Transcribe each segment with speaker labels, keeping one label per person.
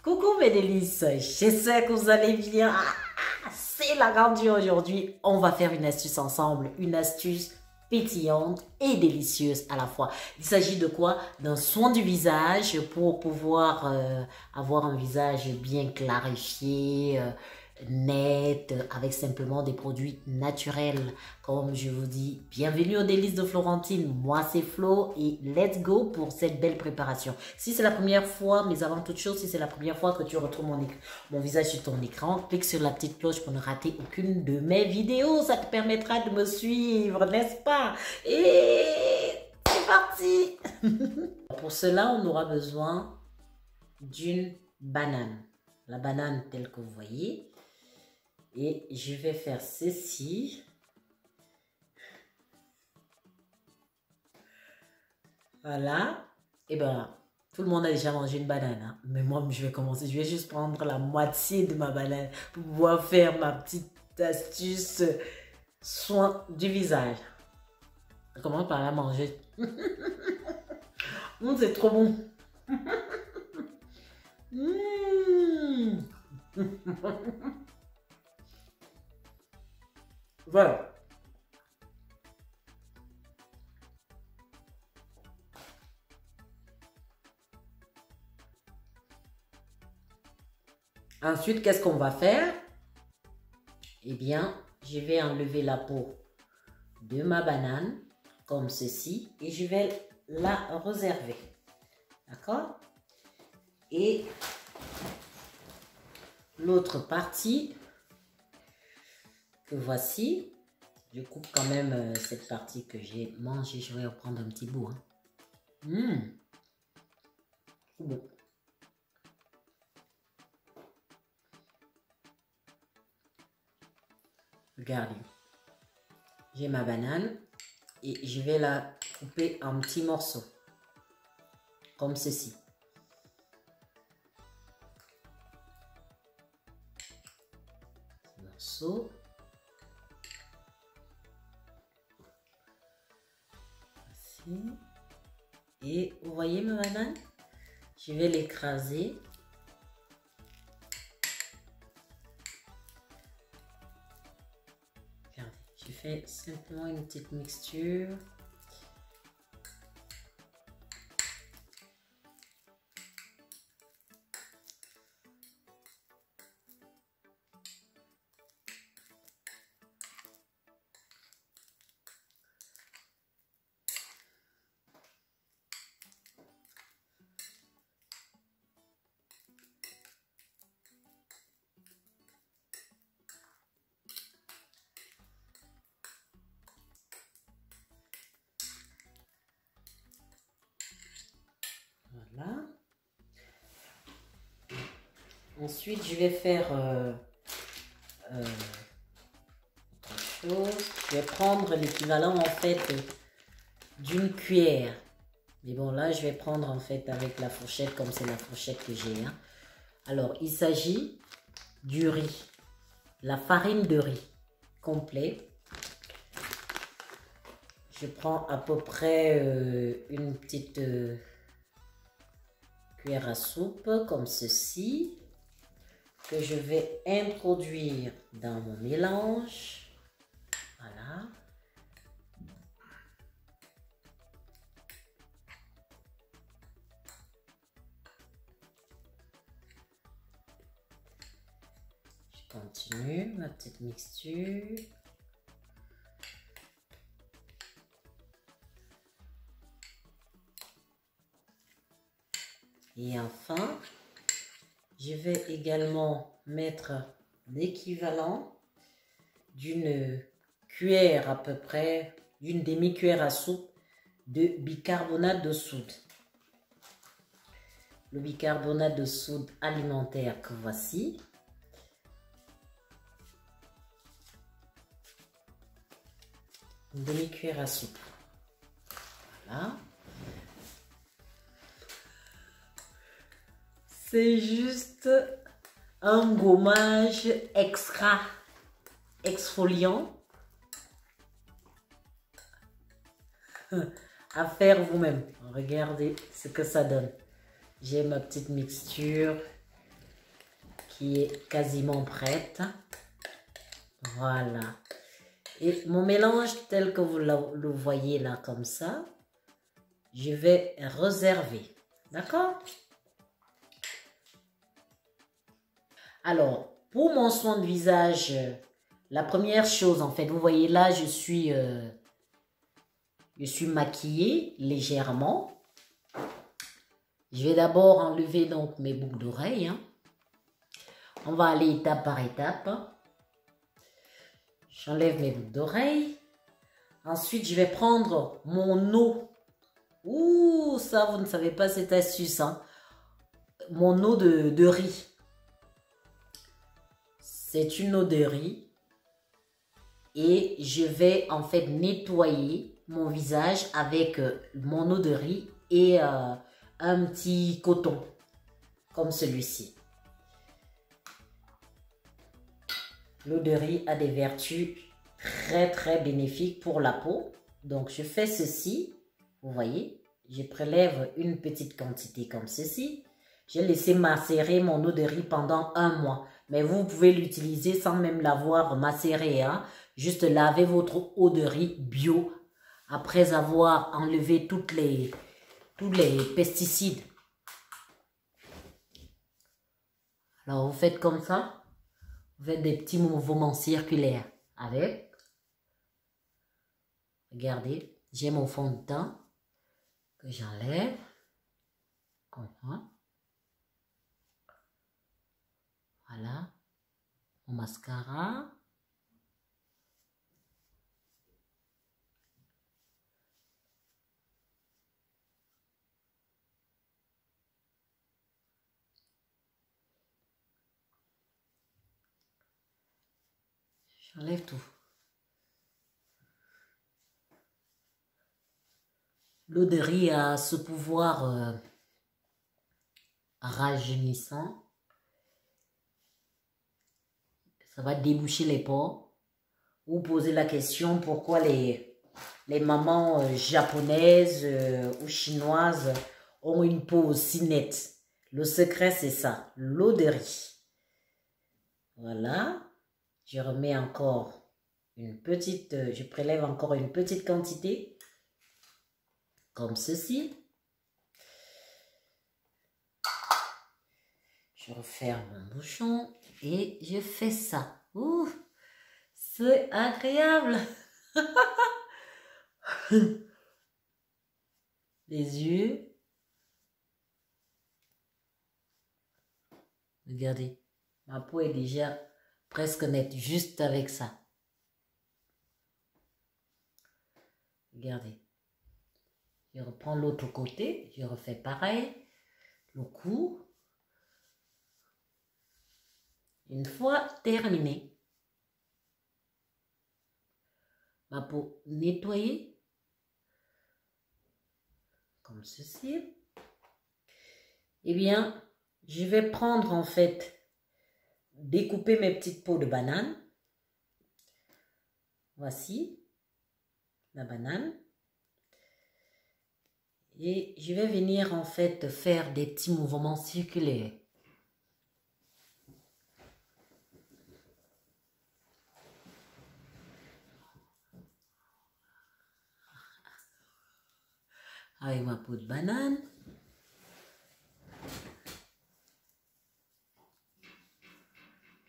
Speaker 1: Coucou mes délices, j'espère que vous allez bien. C'est la grande joie aujourd'hui. On va faire une astuce ensemble, une astuce pétillante et délicieuse à la fois. Il s'agit de quoi? D'un soin du visage pour pouvoir avoir un visage bien clarifié, net, avec simplement des produits naturels. Comme je vous dis, bienvenue aux délices de Florentine. Moi, c'est Flo et let's go pour cette belle préparation. Si c'est la première fois, mais avant toute chose, si c'est la première fois que tu retrouves mon visage sur ton écran, clique sur la petite cloche pour ne rater aucune de mes vidéos. Ça te permettra de me suivre, n'est-ce pas? Et c'est parti! Pour cela, on aura besoin d'une banane. La banane telle que vous voyez. Et je vais faire ceci. Voilà. Et ben, tout le monde a déjà mangé une banane. Hein? Mais moi, je vais commencer. Je vais juste prendre la moitié de ma banane pour pouvoir faire ma petite astuce soin du visage. Je commence par la manger. C'est trop bon. Voilà. Ensuite, qu'est-ce qu'on va faire? Eh bien, je vais enlever la peau de ma banane, comme ceci, et je vais la réserver. D'accord? Et l'autre partie, que voici, je coupe quand même cette partie que j'ai mangée. Je vais reprendre un petit bout. Hein. Bon. Regardez, j'ai ma banane et je vais la couper en petits morceaux, comme ceci. Morceaux. Voici. Et vous voyez ma banane? Je vais l'écraser. Je fais simplement une petite mixture. Voilà. Ensuite, je vais faire autre chose. Je vais prendre l'équivalent en fait d'une cuillère. Mais bon, là, je vais prendre en fait avec la fourchette, comme c'est la fourchette que j'ai. Hein. Alors, il s'agit du riz. La farine de riz complet. Je prends à peu près une petite cuillère à soupe comme ceci, que je vais introduire dans mon mélange. Voilà. Je continue ma petite mixture. Et enfin, je vais également mettre l'équivalent d'une cuillère à peu près, d'une demi-cuillère à soupe de bicarbonate de soude. Le bicarbonate de soude alimentaire que voici. Une demi-cuillère à soupe. Voilà. C'est juste un gommage extra exfoliant à faire vous-même. Regardez ce que ça donne. J'ai ma petite mixture qui est quasiment prête. Voilà. Et mon mélange tel que vous le voyez là comme ça, je vais réserver. D'accord? Alors, pour mon soin de visage, la première chose en fait, vous voyez là, je suis maquillée légèrement. Je vais d'abord enlever donc mes boucles d'oreilles. Hein. On va aller étape par étape. J'enlève mes boucles d'oreilles. Ensuite, je vais prendre mon eau. Ouh, ça, vous ne savez pas cette astuce. Hein. Mon eau de riz. C'est une eau de riz. Et je vais en fait nettoyer mon visage avec mon eau de riz et un petit coton. Comme celui-ci. L'eau de riz a des vertus très bénéfiques pour la peau. Donc, je fais ceci. Vous voyez, je prélève une petite quantité comme ceci. J'ai laissé macérer mon eau de riz pendant 1 mois. Mais vous pouvez l'utiliser sans même l'avoir macéré. Hein. Juste laver votre eau de riz bio après avoir enlevé tous les pesticides. Alors, vous faites comme ça. Vous faites des petits mouvements circulaires avec. Regardez, j'ai mon fond de teint que j'enlève. Voilà. Mon mascara. J'enlève tout. L'eau de riz a ce pouvoir rajeunissant. Ça va déboucher les pores. Vous posez la question pourquoi les mamans japonaises ou chinoises ont une peau aussi nette. Le secret, c'est ça, l'eau de riz. Voilà. Je remets encore une petite, je prélève encore une petite quantité, comme ceci. Je referme mon bouchon et je fais ça. Ouh, c'est agréable. Les yeux. Regardez, ma peau est déjà presque nette, juste avec ça. Regardez. Je reprends l'autre côté, je refais pareil. Le cou. Une fois terminé, ma peau nettoyée, comme ceci, eh bien, je vais prendre en fait, découper mes petites peaux de banane. Voici la banane. Et je vais venir en fait faire des petits mouvements circulaires. Avec ma peau de banane.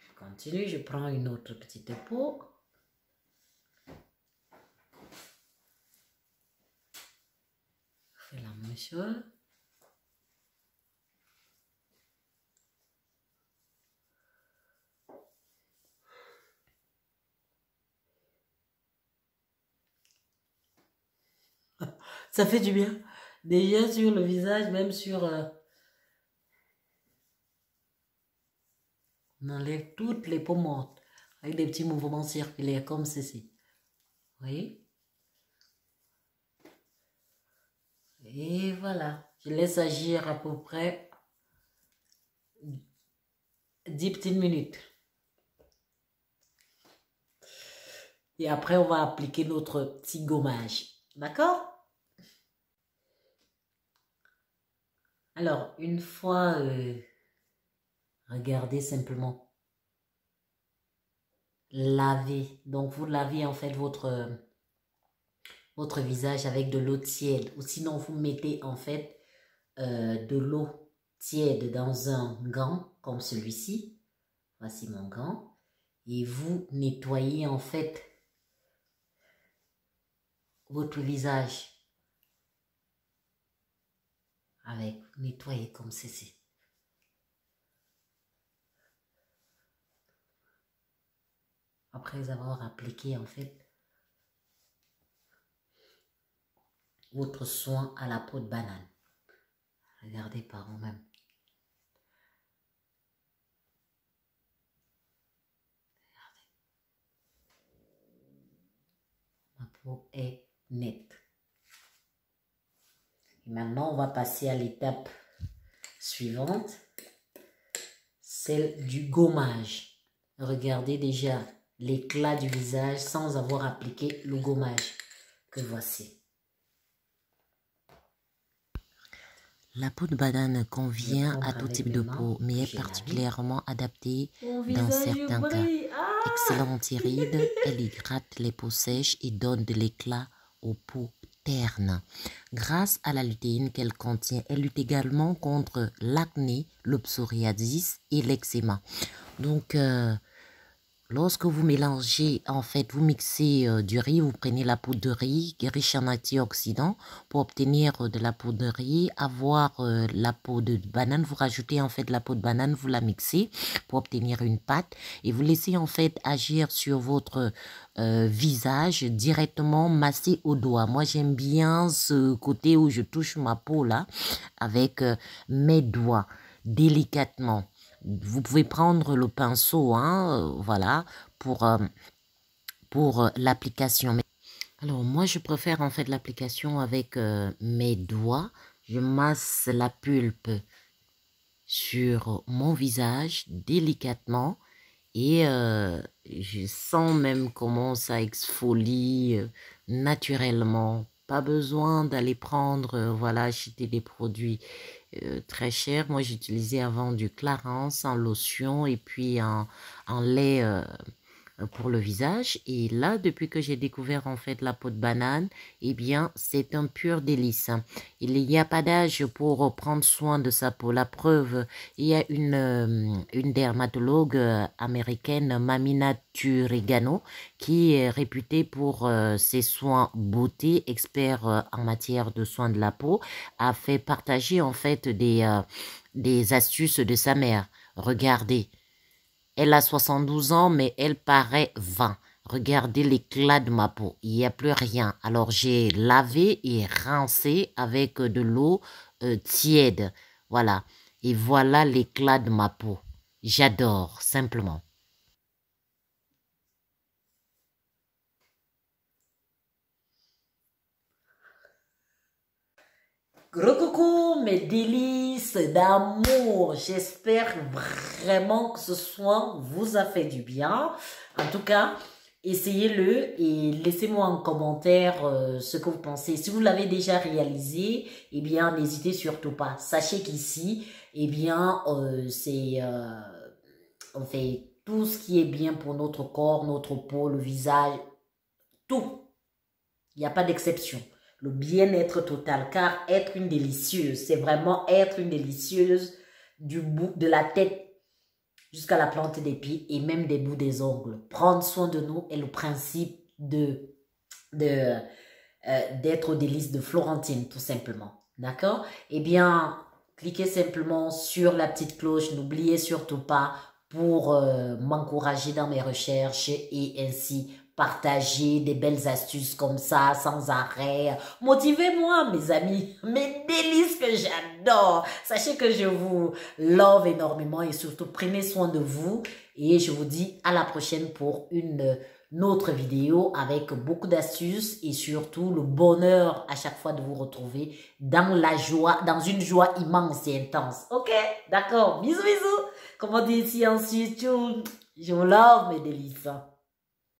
Speaker 1: Je continue, je prends une autre petite peau. Je fais la même chose. Ça fait du bien. Déjà sur le visage, même sur... on enlève toutes les peaux mortes avec des petits mouvements circulaires comme ceci. Vous voyez? Et voilà. Je laisse agir à peu près 10 petites minutes. Et après, on va appliquer notre petit gommage. D'accord? Alors, une fois Regardez simplement. Lavez. Donc, vous lavez en fait votre visage avec de l'eau tiède. Ou sinon, vous mettez en fait de l'eau tiède dans un gant comme celui-ci. Voici mon gant. Et vous nettoyez en fait votre visage avec, nettoyez comme ceci. Après avoir appliqué en fait votre soin à la peau de banane. Regardez par vous-même. Ma peau est nette. Et maintenant, on va passer à l'étape suivante, celle du gommage. Regardez déjà l'éclat du visage sans avoir appliqué le gommage que voici.
Speaker 2: La peau de banane convient à tout type de peau, mais est particulièrement adaptée dans certains cas. Excellente anti-rides, elle hydrate les peaux sèches et donne de l'éclat aux peaux ternes. Grâce à la lutéine qu'elle contient, elle lutte également contre l'acné, le psoriasis et l'eczéma. Donc, lorsque vous mélangez, en fait, vous mixez du riz, vous prenez la poudre de riz qui est riche en antioxydants pour obtenir de la poudre de riz, avoir la peau de banane, vous rajoutez en fait la peau de banane, vous la mixez pour obtenir une pâte et vous laissez en fait agir sur votre visage directement massé au doigt. Moi, j'aime bien ce côté où je touche ma peau là avec mes doigts délicatement. Vous pouvez prendre le pinceau, hein, voilà, pour l'application. Alors, moi, je préfère en fait l'application avec mes doigts. Je masse la pulpe sur mon visage délicatement et je sens même comment ça exfolie naturellement. Pas besoin d'aller prendre, voilà, acheter des produits très chers. Moi, j'utilisais avant du Clarins en lotion et puis en lait pour le visage. Et là, depuis que j'ai découvert en fait la peau de banane, eh bien, c'est un pur délice. Il n'y a pas d'âge pour prendre soin de sa peau. La preuve, il y a une dermatologue américaine, Mamina Turigano, qui est réputée pour ses soins beauté, expert en matière de soins de la peau, a fait partager en fait des astuces de sa mère. Regardez. Elle a 72 ans, mais elle paraît 20. Regardez l'éclat de ma peau. Il n'y a plus rien. Alors, j'ai lavé et rincé avec de l'eau tiède. Voilà. Et voilà l'éclat de ma peau. J'adore, simplement.
Speaker 1: Gros coucou mes délices d'amour. J'espère vraiment que ce soin vous a fait du bien. En tout cas, essayez-le et laissez-moi en commentaire ce que vous pensez. Si vous l'avez déjà réalisé, eh bien, n'hésitez surtout pas. Sachez qu'ici, eh bien, on fait tout ce qui est bien pour notre corps, notre peau, le visage, tout. Il n'y a pas d'exception. Le bien-être total, car être une délicieuse, c'est vraiment être une délicieuse du bout de la tête jusqu'à la plante des pieds et même des bouts des ongles. Prendre soin de nous est le principe d'être aux délices de Florentine, tout simplement. D'accord? Eh bien, cliquez simplement sur la petite cloche. N'oubliez surtout pas pour m'encourager dans mes recherches et ainsi partager des belles astuces comme ça, sans arrêt. Motivez-moi, mes amis, mes délices que j'adore. Sachez que je vous love énormément et surtout prenez soin de vous. Et je vous dis à la prochaine pour une autre vidéo avec beaucoup d'astuces et surtout le bonheur à chaque fois de vous retrouver dans la joie, dans une joie immense et intense. Ok? D'accord? Bisous, bisous. Comme on dit ici en Suisse, je vous love, mes délices.